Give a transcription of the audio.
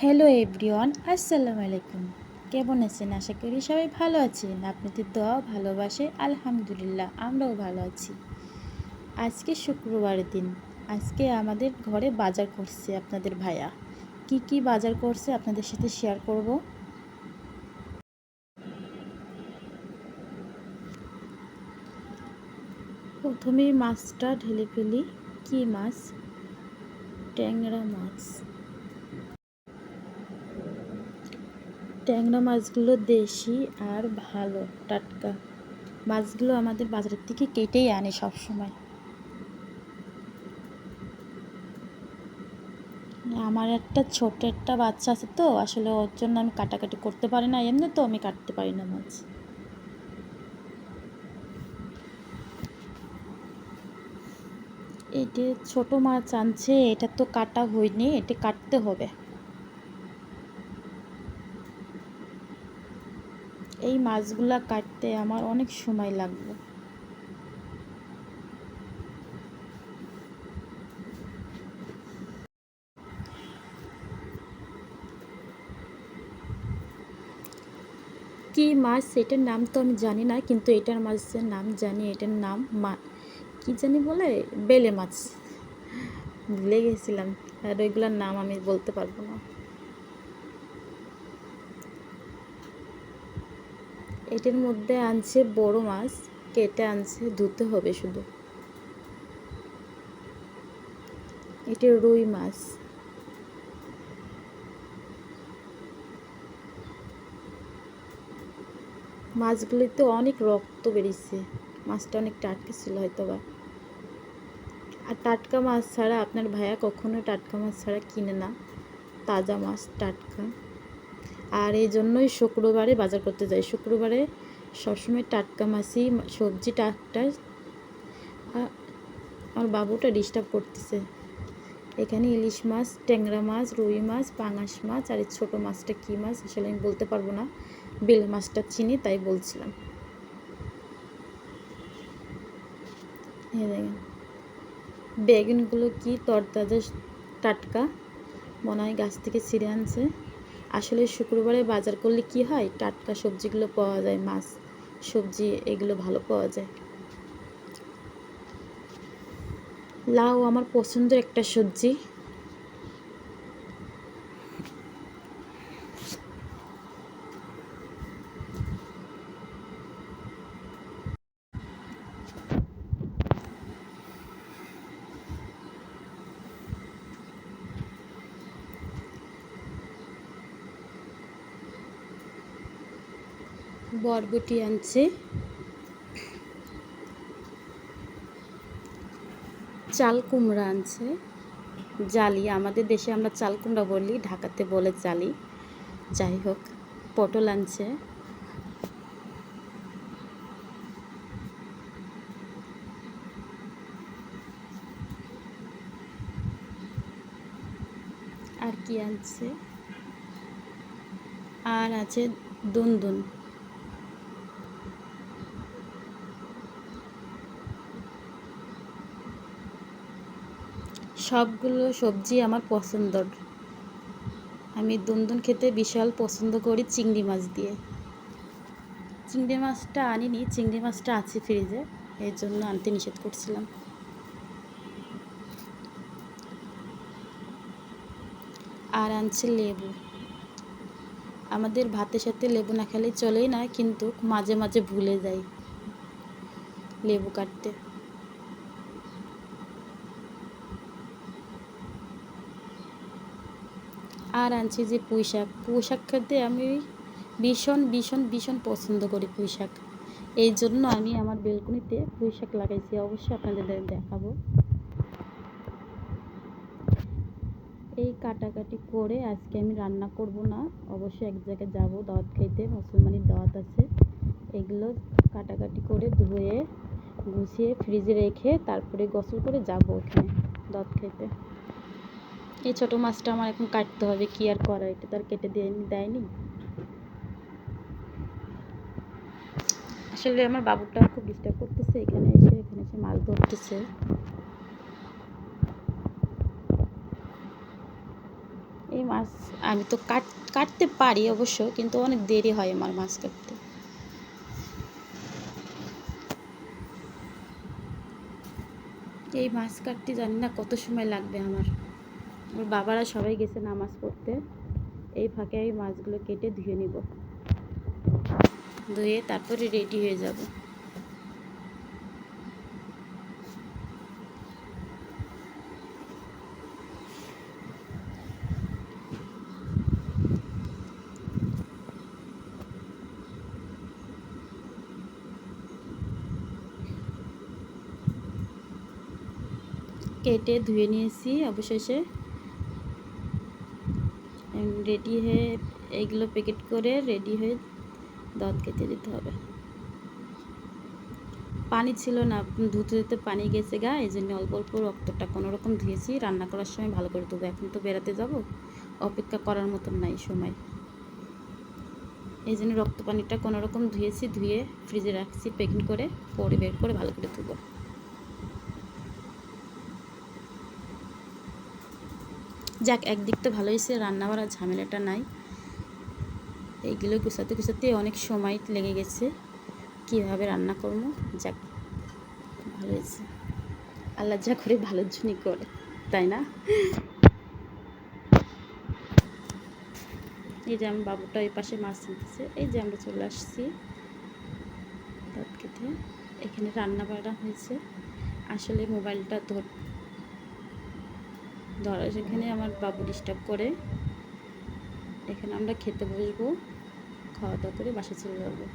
Hello everyone, আসসালামু আলাইকুম। কেমন আছেন? আশা করি সবাই ভালো আছেন। আপনাদের দোয়া ভালোবাসে আলহামদুলিল্লাহ, আমরাও ভালো আছি। আজকে শুক্রবারের দিন। আজকে আমাদের ঘরে বাজার করছে আপনাদের ভাইয়া। কি কি বাজার করছে আপনাদের সাথে শেয়ার করব। প্রথমেই মাছটা ঢেলে ফেলি। কি মাছ? ট্যাংরা মাছ। ট্যাংরা মাছগুলো দেশি আর ভালো, টাটকা মাছগুলো আমাদের বাজারের থেকে কেটেই আনে সব সময়। আমার ছোট একটা বাচ্চা আছে, তো আসলে ওর জন্য আমি কাটাকাটি করতে পারি না। এমনি তো আমি কাটতে পারি না মাছ। এটা ছোট মাছ আনছে, এটা তো কাটা হয়নি, এটা কাটতে হবে। এই মাছগুলা কাটতে আমার অনেক সময় লাগবে। কি মাছ এটার নাম তো আমি জানি না, কিন্তু এটার মাছের নাম জানি। এটার নাম কি জানি বলে, বেলে মাছ। ভুলে গেছিলাম, আর ওইগুলোর নাম আমি বলতে পারবো না। এটার মধ্যে আনছে বড় মাছ, কেটে আনছে, ধুতে হবে শুধু। এটা রুই মাছ। মাছগুলিতে অনেক রক্ত বেরিয়েছে। মাছটা অনেক টাটকা ছিল হয়তো বা। আর টাটকা মাছ ছাড়া আপনার ভাইয়া কখনো টাটকা মাছ ছাড়া কিনে না। তাজা মাছ, টাটকা। আর এই জন্যই শুক্রবারে বাজার করতে যাই। শুক্রবারে সবসময় টাটকা মাছই, সবজি টাটকা। আমার বাবুটা ডিস্টার্ব করতেছে। এখানে ইলিশ মাছ, ট্যাংরা মাছ, রুই মাছ, পাঙাশ মাছ, আর এই ছোটো মাছটা কী মাছ আসলে আমি বলতে পারবো না। বেলে মাছটা চিনি তাই বলছিলাম। দেখেন বেগুনগুলো কি তরতাজা, টাটকা, মনে হয় গাছ থেকে ছিঁড়ে আনছে। আসলে শুক্রবারে বাজার করলে কি হয়, টাটকা সবজিগুলো পাওয়া যায়, মাছ, সবজি এগুলো ভালো পাওয়া যায়। লাউ আমার পছন্দের একটা সবজি। বরবটি আনছে, চাল কুমড়া আনছে, জালি, আমাদের দেশে আমরা চাল কুমড়া বলি, ঢাকাতে বলে জালি। যাই হোক, পটল আনছে, আর কি আনছে, আর আছে দুন্দুন। সবগুলো সবজি আমার পছন্দর। আমি দুন্দুন খেতে বিশাল পছন্দ করি চিংড়ি মাছ দিয়ে। চিংড়ি মাছটা আনিনি, চিংড়ি মাছটা আছে ফ্রিজে, এই জন্য আনতে নিষেধ করছিলাম। আর আনছে লেবু। আমাদের ভাতের সাথে লেবু না খেলে চলেই না, কিন্তু মাঝে মাঝে ভুলে যাই লেবু কাটতে। আর আনছি যে পুঁই শাক। পুঁই শাক খেতে আমি ভীষণ ভীষণ ভীষণ পছন্দ করি পুঁই শাক। এই জন্য আমি আমার বেলকনিতে পুঁই শাক লাগাইছি, অবশ্যই আপনাদের দেখাবো। এই কাটাকাটি করে আজকে আমি রান্না করব না, অবশ্যই এক জায়গায় যাব দাওয়াত খাইতে, মুসলমানের দাওয়াত আছে। এগুলো কাটাকাটি করে ধুয়ে গুছিয়ে ফ্রিজে রেখে তারপরে গোসল করে যাব ওখানে দাওয়াত খাইতে। এই ছোটো মাছটা আমার এখন কাটতে হবে, কি আর করা, এটা তো আর কেটে দেয়নি। আসলে আমার বাবুটা খুব ডিস্টার্ব করতেছে, এখানে এসে মাছ ধরতেছে। এই মাছ আমি তো কাটতে পারি অবশ্য, কিন্তু অনেক দেরি হয় আমার মাছ কাটতে। এই মাছ কাটতে জানি না কত সময় লাগবে আমার বাবারা সবাই গেছে নামাজ পড়তে। এই ফাঁকে আমি মাছগুলো কেটে ধুয়ে নিব, ধুয়ে তারপরে রেডি হয়ে যাব। কেটে ধুয়ে নিয়েছি, অবশেষে রেডি হয়ে এইগুলো প্যাকেট করে রেডি হয়ে দাঁত কেটে দিতে হবে। পানি ছিল না, ধুতে ধুতে পানি গেছে গা, এই জন্য অল্প অল্প রক্তটা কোনো রকম ধুয়েছি। রান্না করার সময় ভালো করে ধুবো, এখন তো বেড়াতে যাব, অপেক্ষা করার মতন নাই সময়, এই জন্য রক্ত পানিটা কোনো রকম ধুয়েছি, ধুয়ে ফ্রিজে রাখছি প্যাকিং করে, পরে বের করে ভালো করে ধুবো। যাক, একদিক তো ভালো হয়েছে, রান্না বাড়ার ঝামেলাটা নাই। এইগুলো গুছাতে গুছাতে অনেক সময় লেগে গেছে, কীভাবে রান্না করবো। যাক, ভালো হয়েছে, আল্লাহ যা করে ভালোর জন্যই করে, তাই না? এই যে আমার বাবুটা এই পাশে মাছ নিতেছে, এই যে আমরা চলে আসছি দাঁত খেতে। এখানে রান্না বাড়া হয়েছে, আসলে মোবাইলটা ধরা, সেখানে আমার বাবু ডিস্টার্ব করে। এখানে আমরা খেতে বসবো, খাওয়া দাওয়া করে বাসা চলে যাবো।